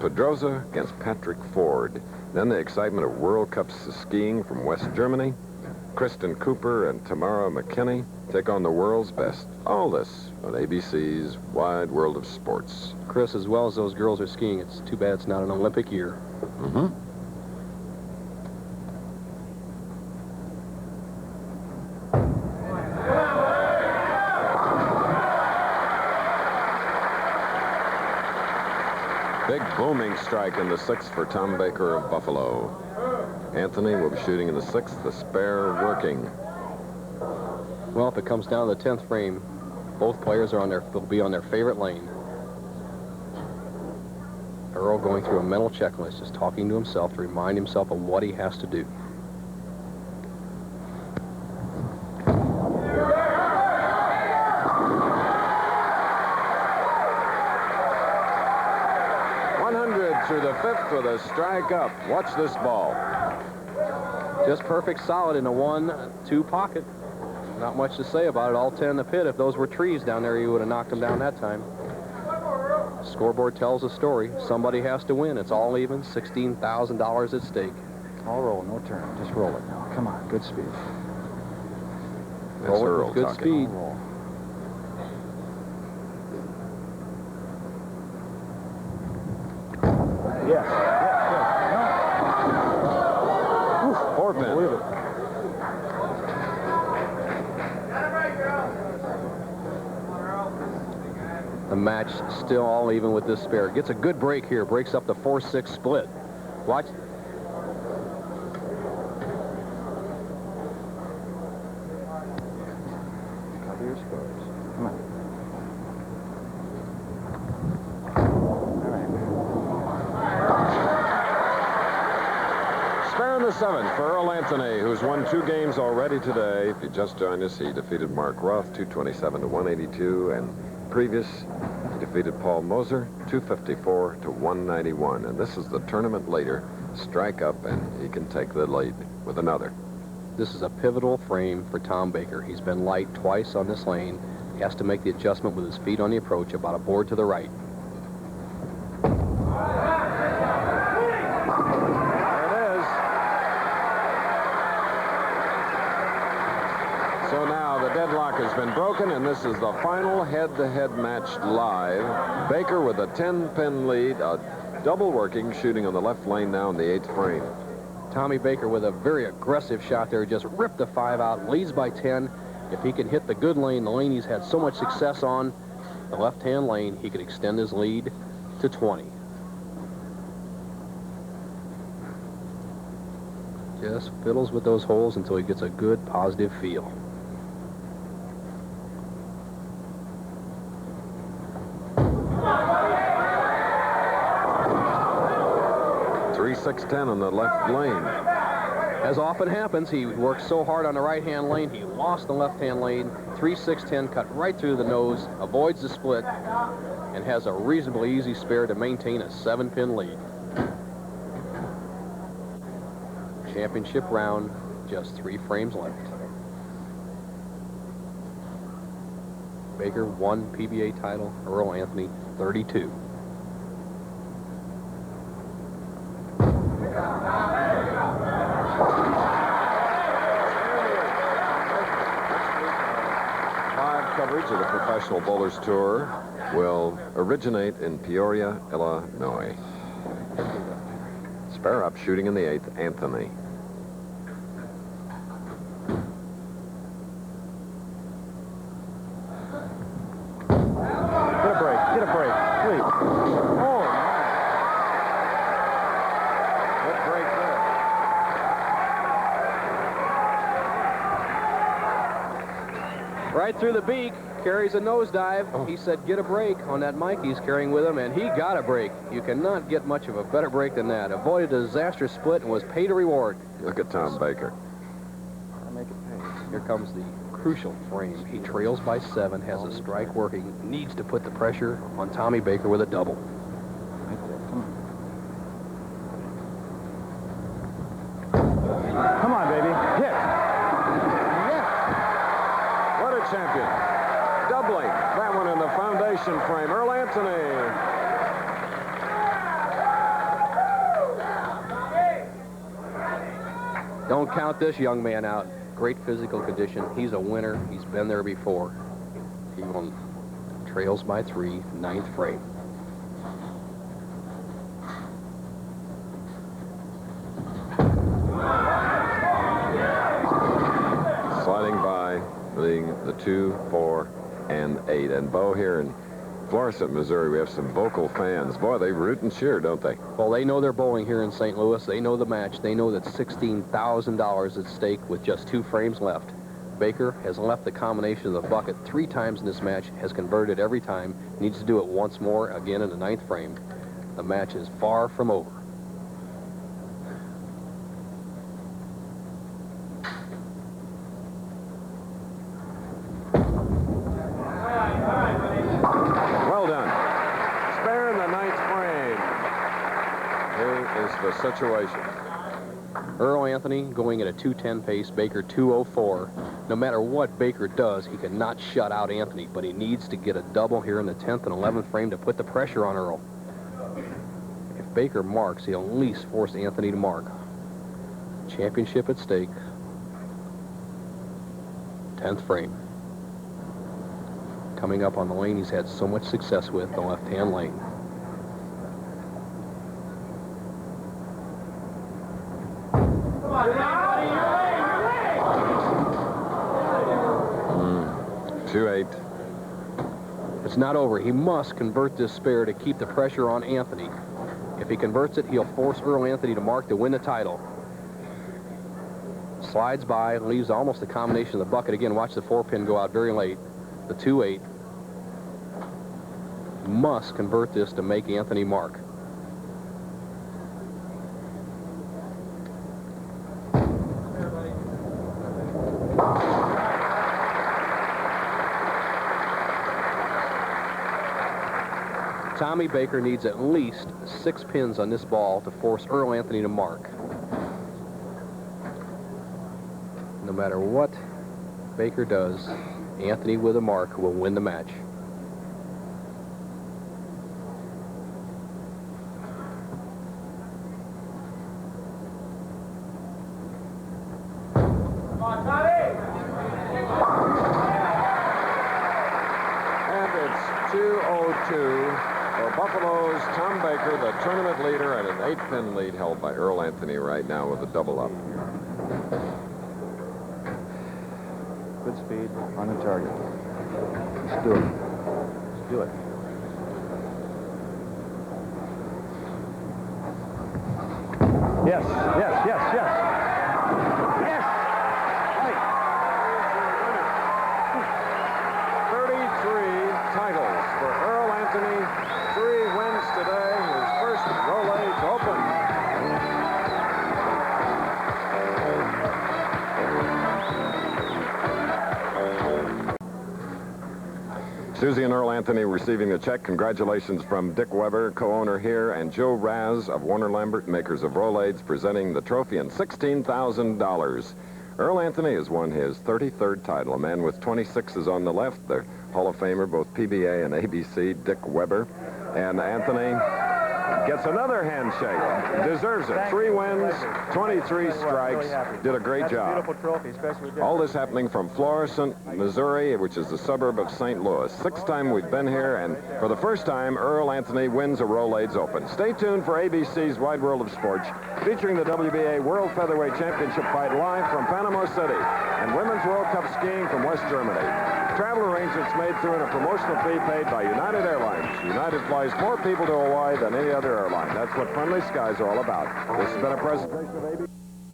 Pedroza against Patrick Ford. Then the excitement of World Cup skiing from West Germany. Kristen Cooper and Tamara McKinney take on the world's best. All this on ABC's Wide World of Sports. Chris, as well as those girls are skiing, it's too bad it's not an Olympic year. Mm-hmm. Big booming strike in the 6th for Tom Baker of Buffalo. Anthony will be shooting in the 6th, the spare working. Well, if it comes down to the 10th frame, both players will be on their favorite lane. Earl going through a mental checklist, just talking to himself to remind himself of what he has to do. Through the 5th with a strike up. Watch this ball. Just perfect solid in a 1-2 pocket. Not much to say about it. All 10 in the pit. If those were trees down there, you would have knocked them down that time. Scoreboard tells a story. Somebody has to win. It's all even. $16,000 at stake. All roll, no turn. Just roll it now. Come on, good speed. That's Earl good talking. speed. Roll. Yes, yes, yes. No. Four pin. Believe it. The match still all even with this spare. Gets a good break here. Breaks up the 4-6 split. Watch. Cover your scores. Come on. Spare in the 7th for Earl Anthony, who's won 2 games already today. If you just joined us, he defeated Mark Roth 227 to 182, and previous he defeated Paul Moser 254 to 191. And this is the tournament later. Strike up, and he can take the lead with another. This is a pivotal frame for Tom Baker. He's been light twice on this lane. He has to make the adjustment with his feet on the approach, about a board to the right. So now the deadlock has been broken, and this is the final head-to-head match live. Baker with a 10-pin lead, double working, shooting on the left lane now in the 8th frame. Tommy Baker with a very aggressive shot there, just ripped the 5 out, leads by 10. If he can hit the good lane, the lane he's had so much success on, the left-hand lane, he could extend his lead to 20. Just fiddles with those holes until he gets a good, positive feel. 3-6-10 on the left lane. As often happens, he worked so hard on the right-hand lane, he lost the left-hand lane. 3-6-10, cut right through the nose, avoids the split, and has a reasonably easy spare to maintain a 7-pin lead. Championship round, just 3 frames left. Baker, 1 PBA title. Earl Anthony, 32. Coverage of the Professional Bowlers Tour will originate in Peoria, Illinois. Spare up, shooting in the 8th, Anthony. Get a break, please. Oh, Good break there. Right through the beak, carries a nosedive. He said, get a break on that mic he's carrying with him, and he got a break. You cannot get much of a better break than that. Avoided a disastrous split and was paid a reward. Look at Tom Baker. I'll make it pay. Here comes the crucial frame. He trails by 7, has a strike working, needs to put the pressure on Tommy Baker with a double. Right there, come on. Come on, baby. Hit. What a champion. Doubling. That one in the foundation frame. Earl Anthony. Don't count this young man out. Great physical condition. He's a winner. He's been there before. He trails by 3, 9th frame. Sliding by, leading the 2, 4, and 8. And Bo, here in Florissant, Missouri, we have some vocal fans. Boy, they root and cheer, don't they? Well, they know they're bowling here in St. Louis. They know the match. They know that $16,000 at stake with just 2 frames left. Baker has left the combination of the bucket 3 times in this match, has converted every time, needs to do it once more, again in the 9th frame. The match is far from over. Well done. Spare in the 9th frame. Here is the situation. Earl Anthony going at a 2:10 pace, Baker 2:04. No matter what Baker does, he cannot shut out Anthony, but he needs to get a double here in the 10th and 11th frame to put the pressure on Earl. If Baker marks, he'll at least force Anthony to mark. Championship at stake. 10th frame. Coming up on the lane he's had so much success with, the left-hand lane. Two, 8. It's not over. He must convert this spare to keep the pressure on Anthony. If he converts it, he'll force Earl Anthony to mark to win the title. Slides by, leaves almost a combination of the bucket. Again, watch the 4-pin go out very late. The 2-8. Must convert this to make Anthony mark. Tommy Baker needs at least 6 pins on this ball to force Earl Anthony to mark. No matter what Baker does, Anthony with a mark will win the match. And it's 2:02 for Buffalo's Tom Baker, the tournament leader, and an 8-pin lead held by Earl Anthony right now with a double up. Good speed on the target. Let's do it. Let's do it. Yes, yes, yes, yes. Yes! Right. 33 titles for Earl Anthony. 3 wins today. His first Rolaids Open. Susie and Earl Anthony receiving the check. Congratulations from Dick Weber, co-owner here, and Joe Raz of Warner Lambert, makers of Rolaids, presenting the trophy and $16,000. Earl Anthony has won his 33rd title. A man with 26s on the left, the Hall of Famer, both PBA and ABC, Dick Weber. And Anthony gets another handshake. Deserves it. 3 wins, 23 strikes. Did a great job. Beautiful trophy, especially with All this happening from Florissant, Missouri, which is the suburb of St. Louis. 6th time we've been here, and for the first time, Earl Anthony wins a Rolaids Open. Stay tuned for ABC's Wide World of Sports, featuring the WBA World Featherweight Championship fight live from Panama City and Women's World Cup skiing from West Germany. Travel arrangements made through a promotional fee paid by United Airlines. United flies more people to Hawaii than any other airline. That's what Friendly Skies are all about. This has been a presentation of ABC.